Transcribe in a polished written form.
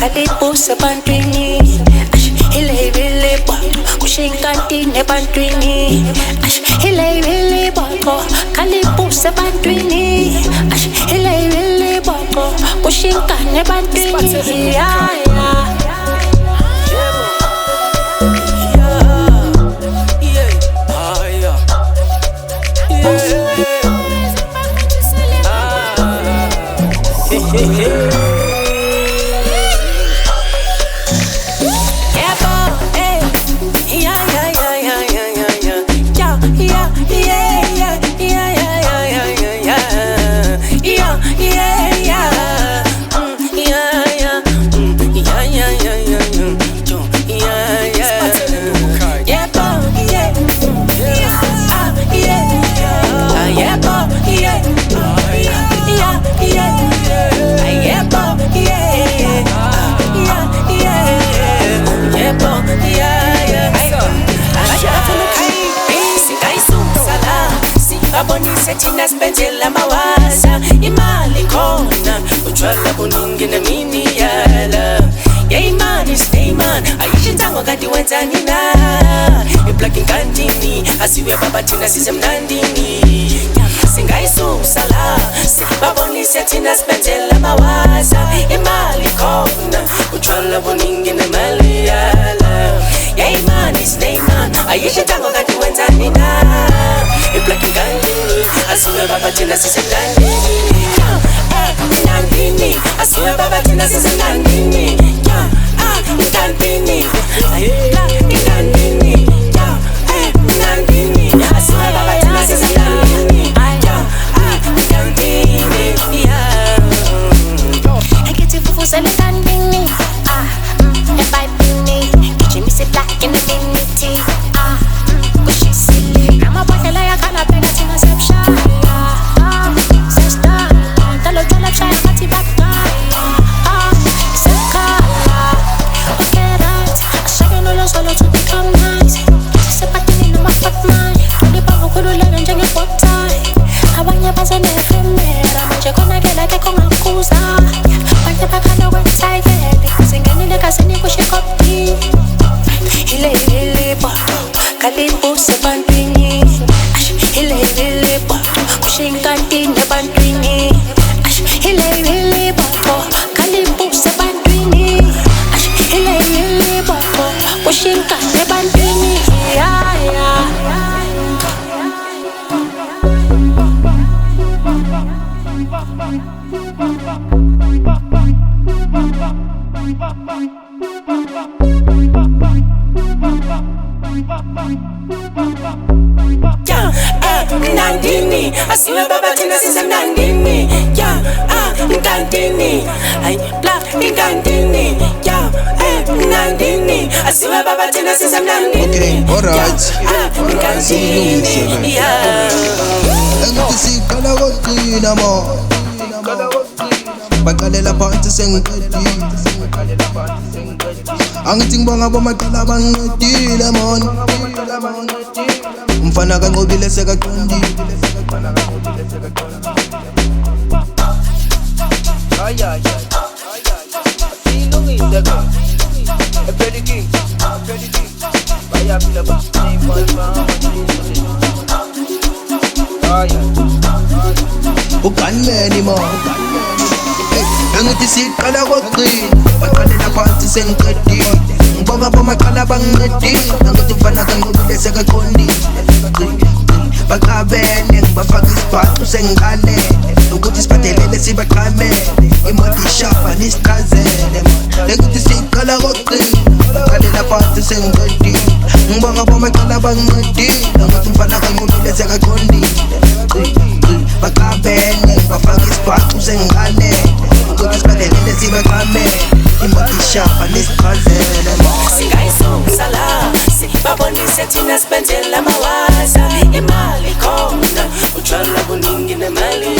kalipuse bantwini hilebele botho kushinkantine bantwini hilebele botho kalipuse bantwini hilebele botho kushinkane bantwini yeah. Thina sibenzela mawasa imali khona utshwala buningi nemini yala yeah imali stay man ayishitanga kanti wenzani na iplug inkantini asiwe baba thina sisemnandini singayisusa la sibabonise thina sibenzela mawasa imali khona utshwala buningi nemali yala yeah imali stay man ayishitanga kanti wenzani na iplug inkantini asiwe baba thina sisemnandini Nandini asiwe baba thina sisemnandini Nandini Nandini Nandini asiwe baba thina sisemnandini Nandini Ekiti fufuzele nandini ebibini kijimise black in the dignity kushisile namabhodlela yakhala phela thina sepshaya sesta talo tala chaya ngathi bakaya sekhaya okay right ashakelo lo solo to become nice sisepatini namafatman kulipha ukhululeke njengebhotai abanye basenefemera manje konakela ke kongakuza banye bakhala kwentayele singenile kasini kushikopti hilebele botho kalipuse bantwini hilebele botho kushinkantine bantwini hilebele botho kalipuse bantwini hilebele botho kushinkane bantwini yeah. Nandini asiwe baba thina sisemnandini nkantini ay black nkantini Nandini asiwe baba thina sisemnandini okay alright nkantini engithi siqala koqina mo baqalela phansi sengiqedile angithi ngibonga bomaqala bangiqedile mon umfana kanqobile sekaqondile ay silungile ke epediki bayaphila ba uganmeni mo engithi siqala koqina baqalela phansi sengiqedile ngibonga bomaqala bangiqedile angithi mfana kanqobile sekaqondile bakhabene ngibafaka isibhaxu sengiqalele ukuthi sibhadelele sibaqhamele imali ishapa nisiqazele engithi siqala koqina baqalela phansi sengiqedile ngibonga bomaqala bangiqedile angithi mfana kanqobile sekaqondile bakhabene ngibafaka isibhaxu sengiqalele ukuthi sibhadelele sibaqhamele imali ishapa nisiqazele singayisusa la sibabonise thina sibenzela mawasa imali khona utshwala buningi nemali